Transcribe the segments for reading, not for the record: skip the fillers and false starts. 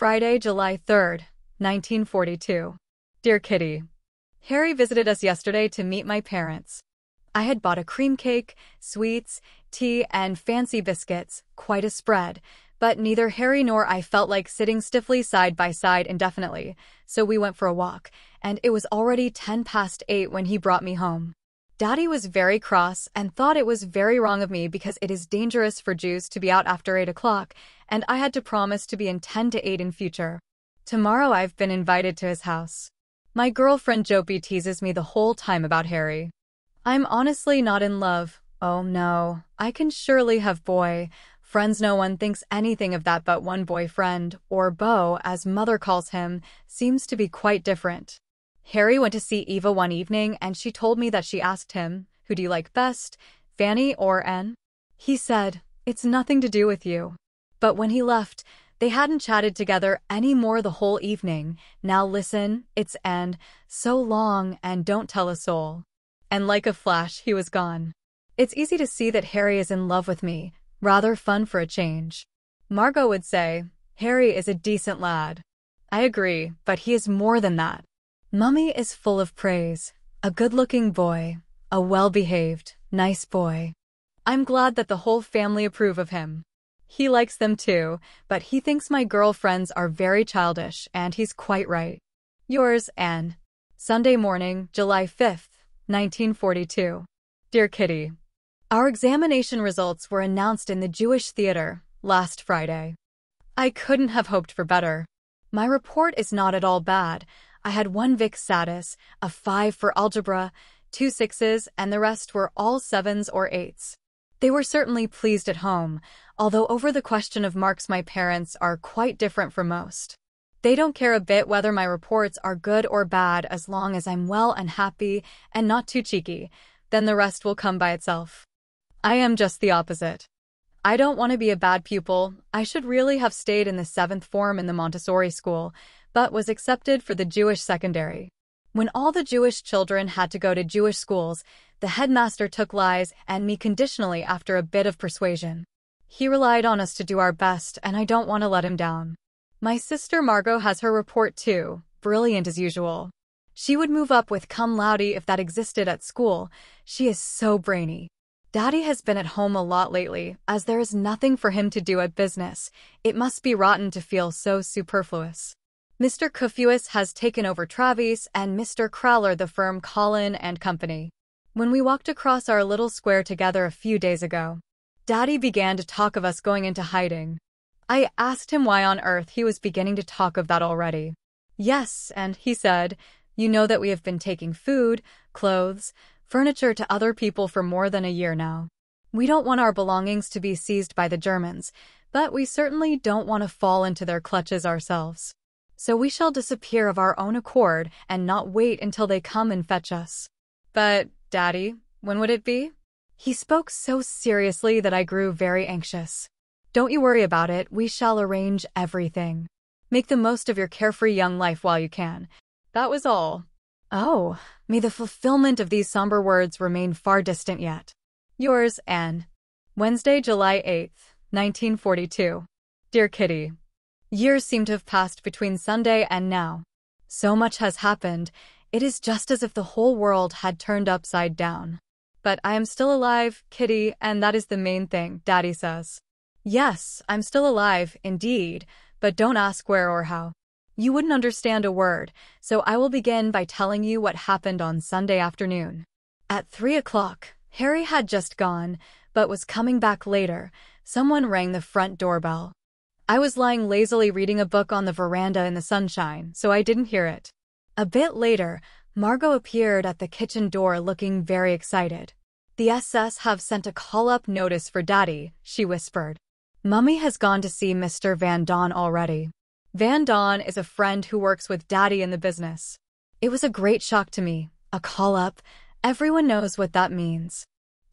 Friday, July 3rd, 1942. Dear Kitty, Harry visited us yesterday to meet my parents. I had bought a cream cake, sweets, tea, and fancy biscuits, quite a spread, but neither Harry nor I felt like sitting stiffly side by side indefinitely, so we went for a walk, and it was already 8:10 when he brought me home. Daddy was very cross and thought it was very wrong of me because it is dangerous for Jews to be out after 8 o'clock, and I had to promise to be in 10 to 8 in future. Tomorrow I've been invited to his house. My girlfriend Jopi teases me the whole time about Harry. I'm honestly not in love. Oh no, I can surely have boy friends. No one thinks anything of that but one boyfriend, or beau as mother calls him, seems to be quite different. Harry went to see Eva one evening and she told me that she asked him, who do you like best, Fanny or Anne? He said, it's nothing to do with you. But when he left, they hadn't chatted together any more the whole evening. Now listen, it's Anne, so long and don't tell a soul. And like a flash, he was gone. It's easy to see that Harry is in love with me, rather fun for a change. Margot would say, Harry is a decent lad. I agree, but he is more than that. Mummy is full of praise. A good-looking boy. A well-behaved, nice boy. I'm glad that the whole family approve of him. He likes them too, but he thinks my girlfriends are very childish, and he's quite right. Yours, Anne. Sunday morning, July 5th, 1942. Dear Kitty, our examination results were announced in the Jewish theater last Friday. I couldn't have hoped for better. My report is not at all bad. I had 1 Vic Satis, a 5 for algebra, 2 6s, and the rest were all 7s or 8s. They were certainly pleased at home, although over the question of marks my parents are quite different from most. They don't care a bit whether my reports are good or bad as long as I'm well and happy and not too cheeky, then the rest will come by itself. I am just the opposite. I don't want to be a bad pupil. I should really have stayed in the 7th form in the Montessori school, but was accepted for the Jewish secondary. When all the Jewish children had to go to Jewish schools, the headmaster took Liz and me conditionally after a bit of persuasion. He relied on us to do our best, and I don't want to let him down. My sister Margot has her report too, brilliant as usual. She would move up with cum laude if that existed at school. She is so brainy. Daddy has been at home a lot lately, as there is nothing for him to do at business. It must be rotten to feel so superfluous. Mr. Kufuis has taken over Travis and Mr. Crowler the firm Collin and Company. When we walked across our little square together a few days ago, Daddy began to talk of us going into hiding. I asked him why on earth he was beginning to talk of that already. Yes, and he said, you know that we have been taking food, clothes, furniture to other people for more than a year now. We don't want our belongings to be seized by the Germans, but we certainly don't want to fall into their clutches ourselves. So we shall disappear of our own accord and not wait until they come and fetch us. But, Daddy, when would it be? He spoke so seriously that I grew very anxious. Don't you worry about it, we shall arrange everything. Make the most of your carefree young life while you can. That was all. Oh, may the fulfillment of these somber words remain far distant yet. Yours, Anne. Wednesday, July 8th, 1942. Dear Kitty, years seem to have passed between Sunday and now. So much has happened, it is just as if the whole world had turned upside down. But I am still alive, Kitty, and that is the main thing, Daddy says. Yes, I'm still alive, indeed, but don't ask where or how. You wouldn't understand a word, so I will begin by telling you what happened on Sunday afternoon. At 3 o'clock, Harry had just gone, but was coming back later. Someone rang the front doorbell. I was lying lazily reading a book on the veranda in the sunshine, so I didn't hear it. A bit later, Margot appeared at the kitchen door looking very excited. The SS have sent a call-up notice for Daddy, she whispered. Mummy has gone to see Mr. Van Don already. Van Don is a friend who works with Daddy in the business. It was a great shock to me. A call-up. Everyone knows what that means.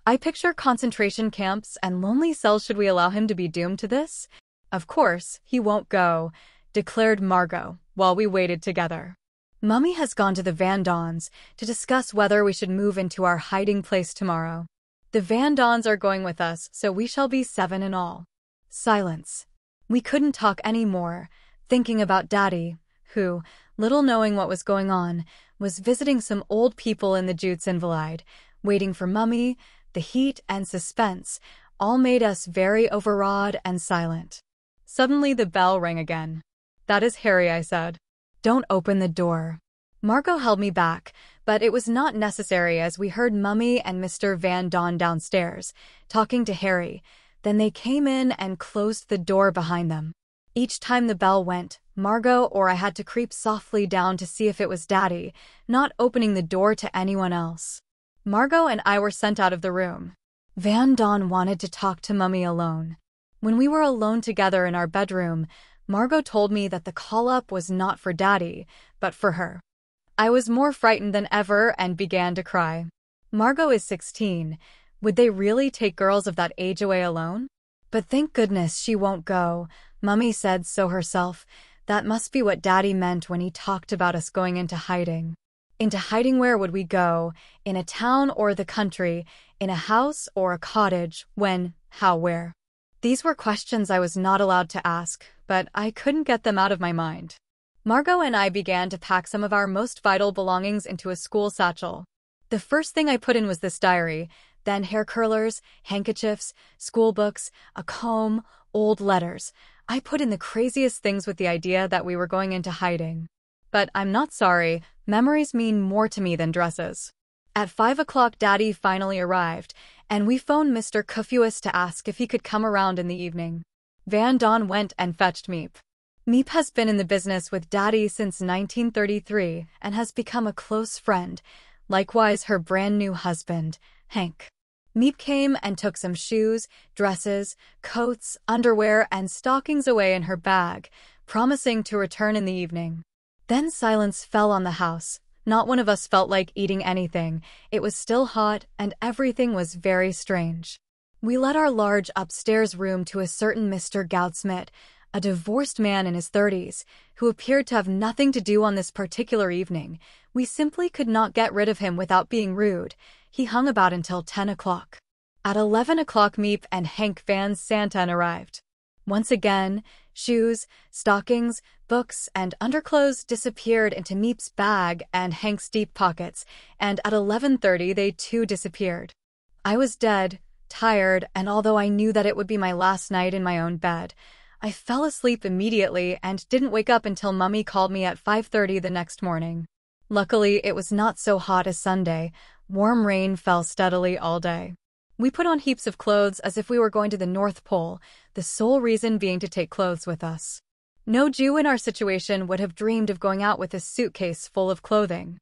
I picture concentration camps and lonely cells. Should we allow him to be doomed to this? Of course, he won't go, declared Margot, while we waited together. Mummy has gone to the Van Dons to discuss whether we should move into our hiding place tomorrow. The Van Dons are going with us, so we shall be 7 in all. Silence. We couldn't talk any more. thinking about Daddy, who, little knowing what was going on, was visiting some old people in the Jutes Invalide, waiting for Mummy. The heat and suspense all made us very overawed and silent. Suddenly the bell rang again. "That is Harry," I said. "Don't open the door." Margot held me back, but it was not necessary as we heard Mummy and Mr. Van Don downstairs, talking to Harry. Then they came in and closed the door behind them. Each time the bell went, Margot or I had to creep softly down to see if it was Daddy, not opening the door to anyone else. Margot and I were sent out of the room. Van Don wanted to talk to Mummy alone. When we were alone together in our bedroom, Margot told me that the call-up was not for Daddy, but for her. I was more frightened than ever and began to cry. Margot is 16. Would they really take girls of that age away alone? But thank goodness she won't go. Mummy said so herself. That must be what Daddy meant when he talked about us going into hiding. Into hiding, where would we go? In a town or the country? In a house or a cottage? When? How? Where? These were questions I was not allowed to ask, but I couldn't get them out of my mind. Margot and I began to pack some of our most vital belongings into a school satchel. The first thing I put in was this diary, then hair curlers, handkerchiefs, school books, a comb, old letters. I put in the craziest things with the idea that we were going into hiding. But I'm not sorry, memories mean more to me than dresses. At 5 o'clock Daddy finally arrived, and we phoned Mr. Cufuus to ask if he could come around in the evening. Van Don went and fetched Miep. Miep has been in the business with Daddy since 1933 and has become a close friend, likewise her brand new husband, Hank. Miep came and took some shoes, dresses, coats, underwear, and stockings away in her bag, promising to return in the evening. Then silence fell on the house. Not one of us felt like eating anything. It was still hot, and everything was very strange. We let our large upstairs room to a certain Mr. Goudsmit, a divorced man in his 30s, who appeared to have nothing to do on this particular evening. We simply could not get rid of him without being rude. He hung about until 10 o'clock. At 11 o'clock Miep and Hank Van Santen arrived. Once again, shoes, stockings, books, and underclothes disappeared into Miep's bag and Hank's deep pockets, and at 11:30 they too disappeared. I was dead, tired, and although I knew that it would be my last night in my own bed, I fell asleep immediately and didn't wake up until Mummy called me at 5:30 the next morning. Luckily, it was not so hot as Sunday. Warm rain fell steadily all day. We put on heaps of clothes as if we were going to the North Pole, the sole reason being to take clothes with us. No Jew in our situation would have dreamed of going out with a suitcase full of clothing.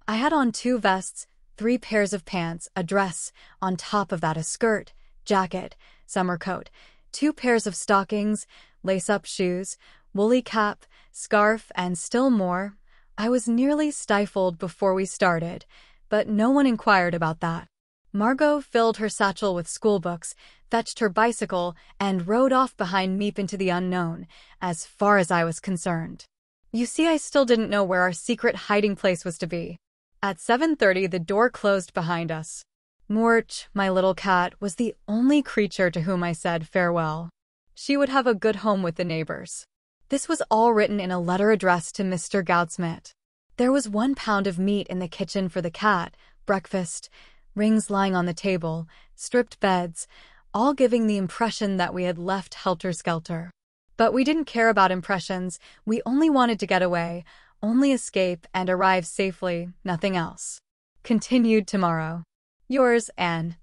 I had on 2 vests, 3 pairs of pants, a dress, on top of that a skirt, jacket, summer coat, 2 pairs of stockings, lace-up shoes, woolly cap, scarf, and still more. I was nearly stifled before we started, but no one inquired about that. Margot filled her satchel with schoolbooks, fetched her bicycle, and rode off behind Miep into the unknown, as far as I was concerned. You see, I still didn't know where our secret hiding place was to be. At 7:30 the door closed behind us. Morch, my little cat, was the only creature to whom I said farewell. She would have a good home with the neighbors. This was all written in a letter addressed to Mr. Goudsmit. There was 1 pound of meat in the kitchen for the cat, breakfast, rings lying on the table, stripped beds, all giving the impression that we had left helter-skelter. But we didn't care about impressions. We only wanted to get away, only escape and arrive safely, nothing else. Continued tomorrow. Yours, Anne.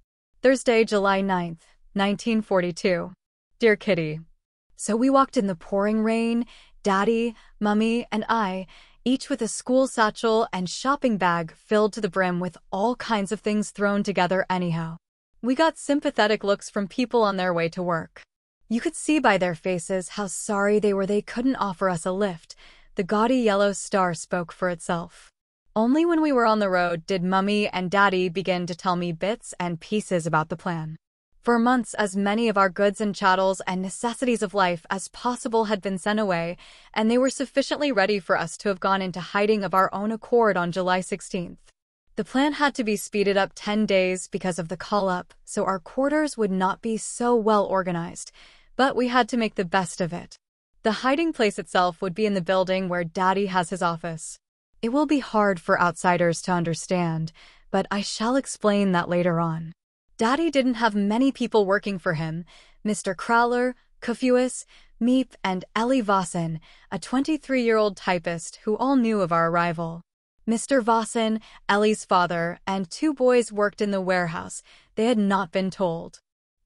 Thursday, July 9th, 1942. Dear Kitty. So we walked in the pouring rain, Daddy, Mummy, and I, each with a school satchel and shopping bag filled to the brim with all kinds of things thrown together anyhow. We got sympathetic looks from people on their way to work. You could see by their faces how sorry they were they couldn't offer us a lift. The gaudy yellow star spoke for itself. Only when we were on the road did Mummy and Daddy begin to tell me bits and pieces about the plan. For months, as many of our goods and chattels and necessities of life as possible had been sent away, and they were sufficiently ready for us to have gone into hiding of our own accord on July 16th. The plan had to be speeded up 10 days because of the call-up, so our quarters would not be so well organized, but we had to make the best of it. The hiding place itself would be in the building where Daddy has his office. It will be hard for outsiders to understand, but I shall explain that later on. Daddy didn't have many people working for him. Mr. Crowler, Kufuis, Miep, and Ellie Vossen, a 23-year-old typist who all knew of our arrival. Mr. Vossen, Ellie's father, and 2 boys worked in the warehouse. They had not been told.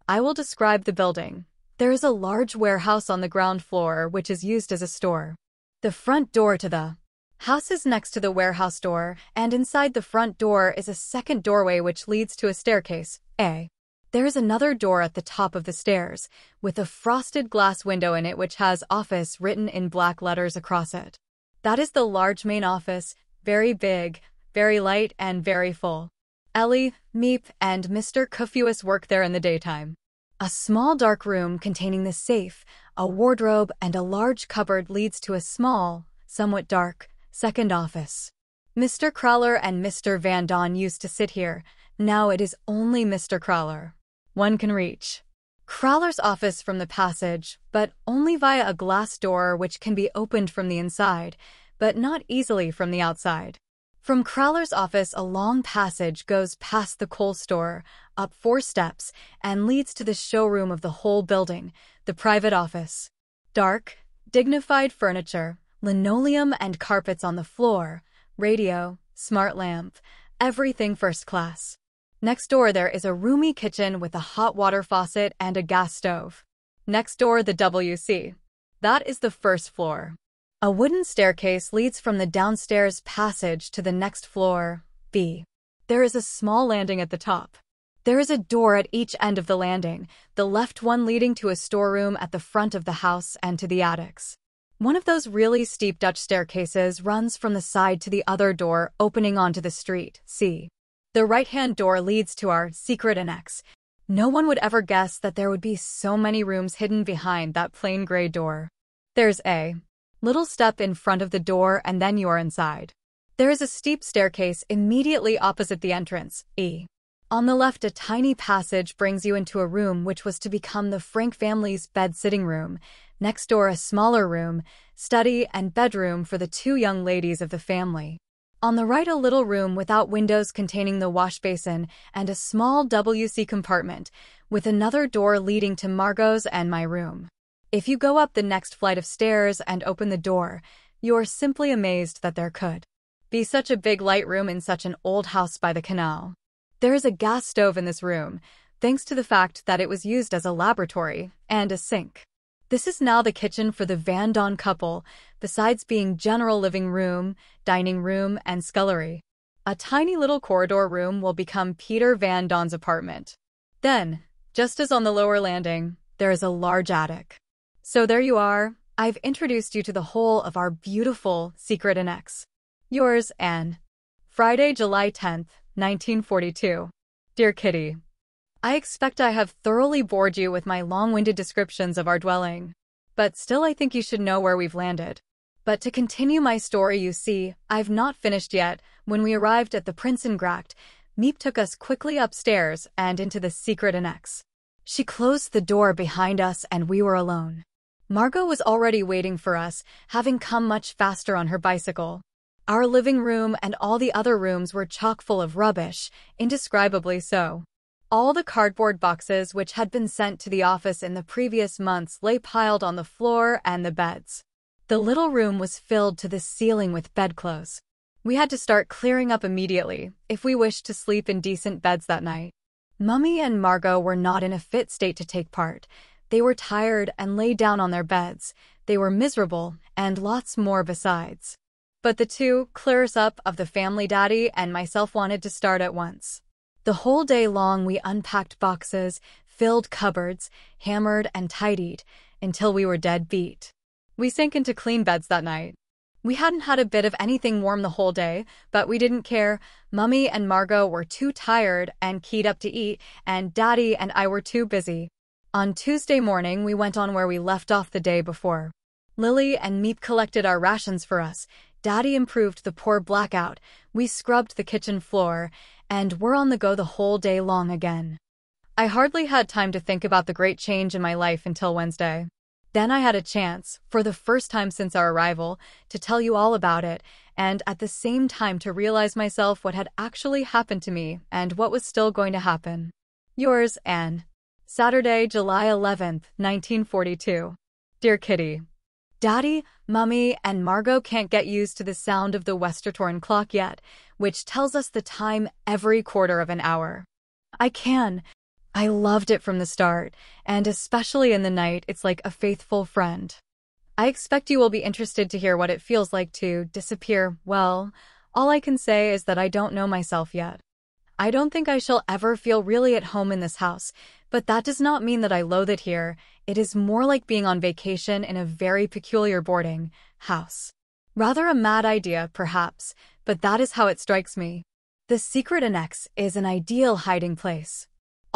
I will describe the building. There is a large warehouse on the ground floor which is used as a store. The front door to the house is next to the warehouse door, and inside the front door is a second doorway which leads to a staircase. There is another door at the top of the stairs, with a frosted glass window in it which has office written in black letters across it. That is the large main office, very big, very light, and very full. Ellie, Miep, and Mr. Kufuis work there in the daytime. A small dark room containing the safe, a wardrobe, and a large cupboard leads to a small, somewhat dark, second office. Mr. Crowler and Mr. Van Don used to sit here. Now it is only Mr. Crowler. One can reach Crowler's office from the passage, but only via a glass door which can be opened from the inside, but not easily from the outside. From Crowler's office, a long passage goes past the coal store, up 4 steps, and leads to the showroom of the whole building, the private office. Dark, dignified furniture, linoleum and carpets on the floor, radio, smart lamp, everything first class. Next door there is a roomy kitchen with a hot water faucet and a gas stove. Next door the WC. That is the first floor. A wooden staircase leads from the downstairs passage to the next floor, B. There is a small landing at the top. There is a door at each end of the landing, the left one leading to a storeroom at the front of the house and to the attics. One of those really steep Dutch staircases runs from the side to the other door opening onto the street, C. The right-hand door leads to our secret annex. No one would ever guess that there would be so many rooms hidden behind that plain gray door. There's a little step in front of the door and then you are inside. There is a steep staircase immediately opposite the entrance, E. On the left, a tiny passage brings you into a room which was to become the Frank family's bed-sitting room. Next door, a smaller room, study and bedroom for the 2 young ladies of the family. On the right, a little room without windows containing the wash basin and a small WC compartment, with another door leading to Margot's and my room. If you go up the next flight of stairs and open the door, you are simply amazed that there could be such a big light room in such an old house by the canal. There is a gas stove in this room, thanks to the fact that it was used as a laboratory, and a sink. This is now the kitchen for the Van Don couple, besides being general living room, dining room, and scullery. A tiny little corridor room will become Peter Van Don's apartment. Then, just as on the lower landing, there is a large attic. So there you are. I've introduced you to the whole of our beautiful secret annex. Yours, Anne. Friday, July 10th, 1942. Dear Kitty, I expect I have thoroughly bored you with my long-winded descriptions of our dwelling. But still I think you should know where we've landed. But to continue my story, you see, I've not finished yet. When we arrived at the Prinsengracht, Miep took us quickly upstairs and into the secret annex. She closed the door behind us and we were alone. Margot was already waiting for us, having come much faster on her bicycle. Our living room and all the other rooms were chock full of rubbish, indescribably so. All the cardboard boxes which had been sent to the office in the previous months lay piled on the floor and the beds. The little room was filled to the ceiling with bedclothes. We had to start clearing up immediately if we wished to sleep in decent beds that night. Mummy and Margot were not in a fit state to take part. They were tired and lay down on their beds. They were miserable, and lots more besides. But the 2 clearers up of the family, Daddy and myself, wanted to start at once. The whole day long we unpacked boxes, filled cupboards, hammered and tidied, until we were dead beat. We sank into clean beds that night. We hadn't had a bit of anything warm the whole day, but we didn't care. Mummy and Margot were too tired and keyed up to eat, and Daddy and I were too busy. On Tuesday morning we went on where we left off the day before. Lily and Miep collected our rations for us. Daddy improved the poor blackout. We scrubbed the kitchen floor, and were on the go the whole day long again. I hardly had time to think about the great change in my life until Wednesday. Then I had a chance, for the first time since our arrival, to tell you all about it, and at the same time to realize myself what had actually happened to me and what was still going to happen. Yours, Anne. Saturday, July 11th, 1942. Dear Kitty, Daddy, Mummy, and Margot can't get used to the sound of the Westertorn clock yet, which tells us the time every quarter of an hour. I can. I loved it from the start, and especially in the night, it's like a faithful friend. I expect you will be interested to hear what it feels like to disappear. Well, all I can say is that I don't know myself yet. I don't think I shall ever feel really at home in this house, but that does not mean that I loathe it here. It is more like being on vacation in a very peculiar boarding house. Rather a mad idea, perhaps, but that is how it strikes me. The secret Annexe is an ideal hiding place.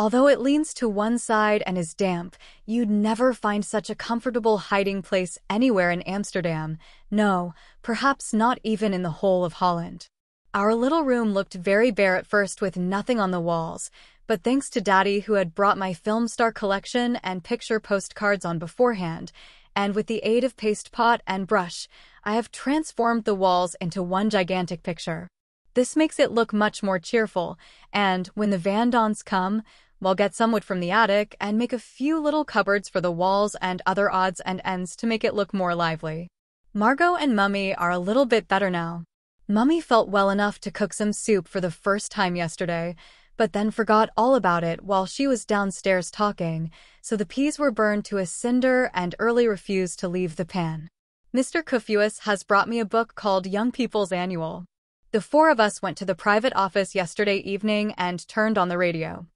Although it leans to one side and is damp, you'd never find such a comfortable hiding place anywhere in Amsterdam. No, perhaps not even in the whole of Holland. Our little room looked very bare at first with nothing on the walls, but thanks to Daddy who had brought my film star collection and picture postcards on beforehand, and with the aid of paste pot and brush, I have transformed the walls into one gigantic picture. This makes it look much more cheerful, and when the Vandons come, we'll get some wood from the attic and make a few little cupboards for the walls and other odds and ends to make it look more lively. Margot and Mummy are a little bit better now. Mummy felt well enough to cook some soup for the first time yesterday, but then forgot all about it while she was downstairs talking, so the peas were burned to a cinder and early refused to leave the pan. Mr. Kufuis has brought me a book called Young People's Annual. The four of us went to the private office yesterday evening and turned on the radio.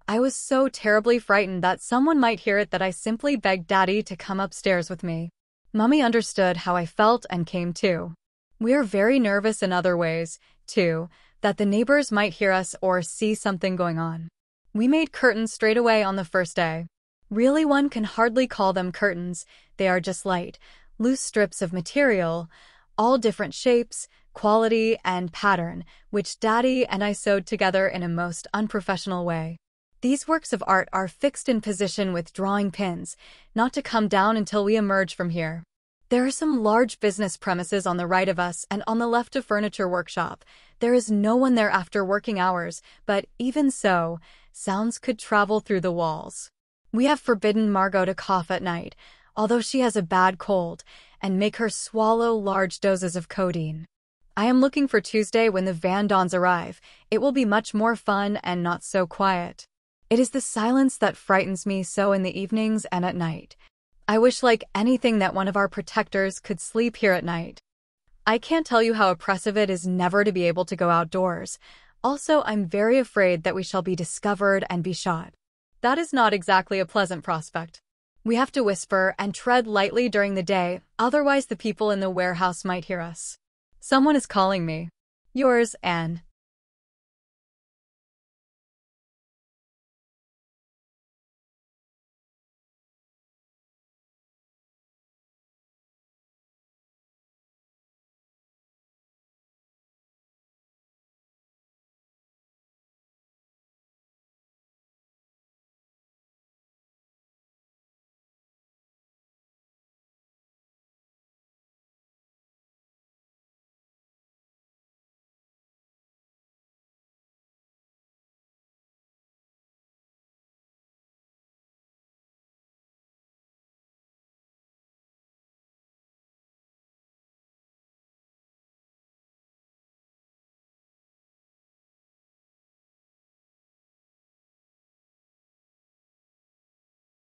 I was so terribly frightened that someone might hear it that I simply begged Daddy to come upstairs with me. Mummy understood how I felt and came too. We're very nervous in other ways, too, that the neighbors might hear us or see something going on. We made curtains straight away on the first day. Really, one can hardly call them curtains. They are just light, loose strips of material, all different shapes, quality, and pattern, which Daddy and I sewed together in a most unprofessional way. These works of art are fixed in position with drawing pins, not to come down until we emerge from here. There are some large business premises on the right of us and on the left a furniture workshop. There is no one there after working hours, but even so, sounds could travel through the walls. We have forbidden Margot to cough at night, although she has a bad cold, and make her swallow large doses of codeine. I am looking for Tuesday when the Vandons arrive. It will be much more fun and not so quiet. It is the silence that frightens me so in the evenings and at night. I wish like anything that one of our protectors could sleep here at night. I can't tell you how oppressive it is never to be able to go outdoors. Also, I'm very afraid that we shall be discovered and be shot. That is not exactly a pleasant prospect. We have to whisper and tread lightly during the day, otherwise the people in the warehouse might hear us. Someone is calling me. Yours, Anne.